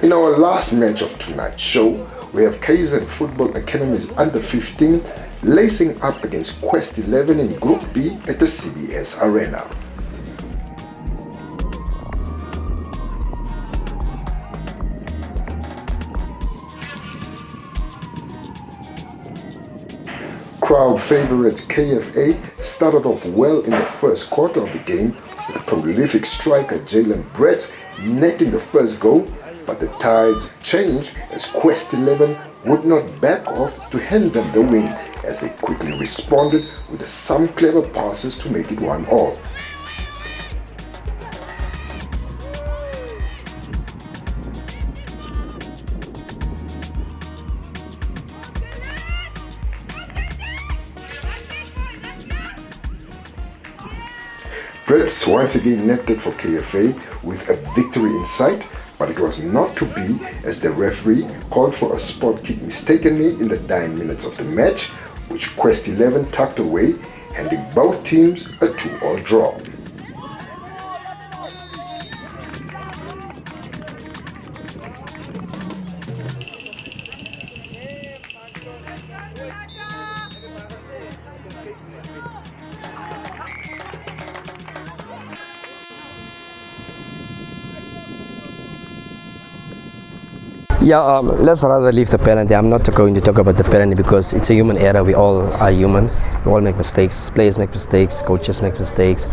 In our last match of tonight's show, we have KZN Football Academy's under-15 lacing up against Quest 11 in Group B at the CBS Arena. Crowd favourites KFA started off well in the first quarter of the game with prolific striker Jalen Brett netting the first goal, but the tides changed as Quest 11 would not back off to hand them the win as they quickly responded with some clever passes to make it 1-1. Brits once again netted for KFA with a victory in sight, but it was not to be as the referee called for a spot kick mistakenly in the dying minutes of the match, which Quest 11 tucked away, handing both teams a 2-2 draw. Yeah, let's rather leave the penalty. I'm not going to talk about the penalty because it's a human error. We all are human. We all make mistakes. Players make mistakes. Coaches make mistakes.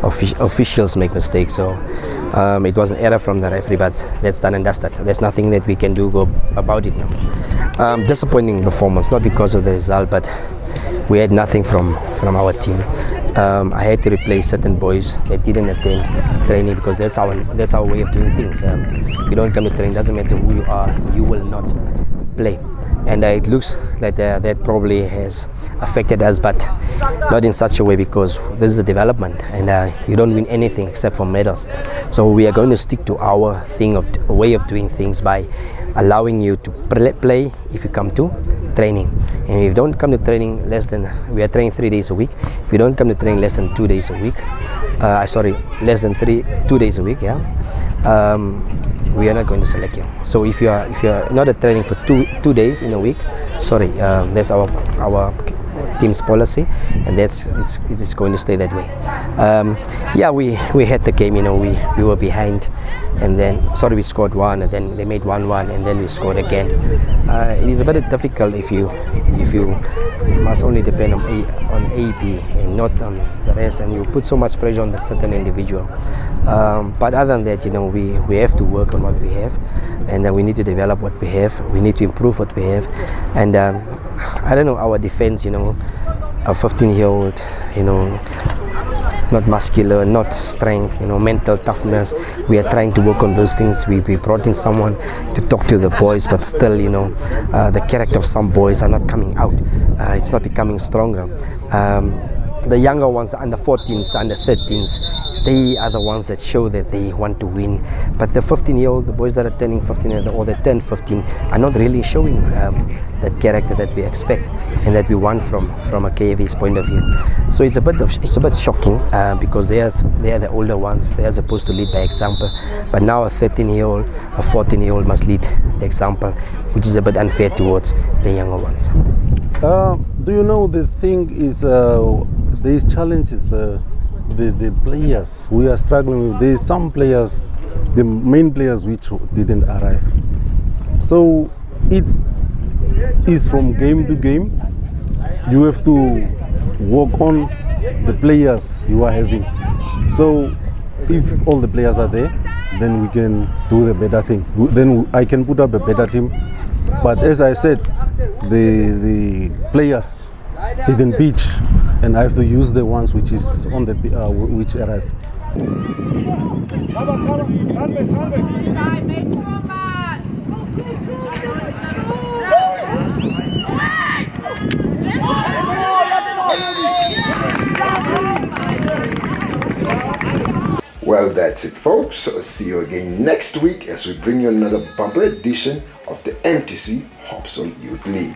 Officials make mistakes. So it was an error from the referee, but that's done and dusted. There's nothing that we can do about it now. Disappointing performance, not because of the result, but we had nothing from our team. I had to replace certain boys that didn't attend training because that's our way of doing things. If you don't come to training, doesn't matter who you are, you will not play. And it looks like that probably has affected us, but not in such a way because this is a development and you don't win anything except for medals. So we are going to stick to our way of doing things by allowing you to play if you come to training. And if you don't come to training we are training 3 days a week. If you don't come to training less than 2 days a week, less than 2 days a week, we are not going to select you. So if you are not at training for two days in a week, that's our team's policy, and it's going to stay that way. We had the game, we were behind, and then we scored one, and then they made 1-1, and then we scored again. It is a bit difficult if you must only depend on A, B, and not on the rest, and you put so much pressure on the certain individual. But other than that, we have to work on what we have, and then we need to develop what we have. We need to improve what we have, and I don't know, our defense, a 15-year-old, not muscular, not strength, mental toughness. We are trying to work on those things. We brought in someone to talk to the boys, but still, the character of some boys are not coming out. It's not becoming stronger. The younger ones, the under 14s, the under 13s, they are the ones that show that they want to win. But the 15-year-old, the boys that are turning 15 or they turn 15, are not really showing that character that we expect and that we want from a KFA's point of view. So it's a bit shocking because they are the older ones. They are supposed to lead by example. But now a 13-year-old, a 14-year-old must lead the example, which is a bit unfair towards the younger ones. Do you know, the thing is, these challenges, the players we are struggling with. There is some players, the main players, which didn't arrive. So it is from game to game. You have to work on the players you are having. So if all the players are there, then we can do the better thing. Then I can put up a better team. But as I said, the players didn't pitch, and I have to use the ones which is on the which arrived. Well, that's it, folks. See you again next week as we bring you another bumper edition of the MTC HopSol Youth League.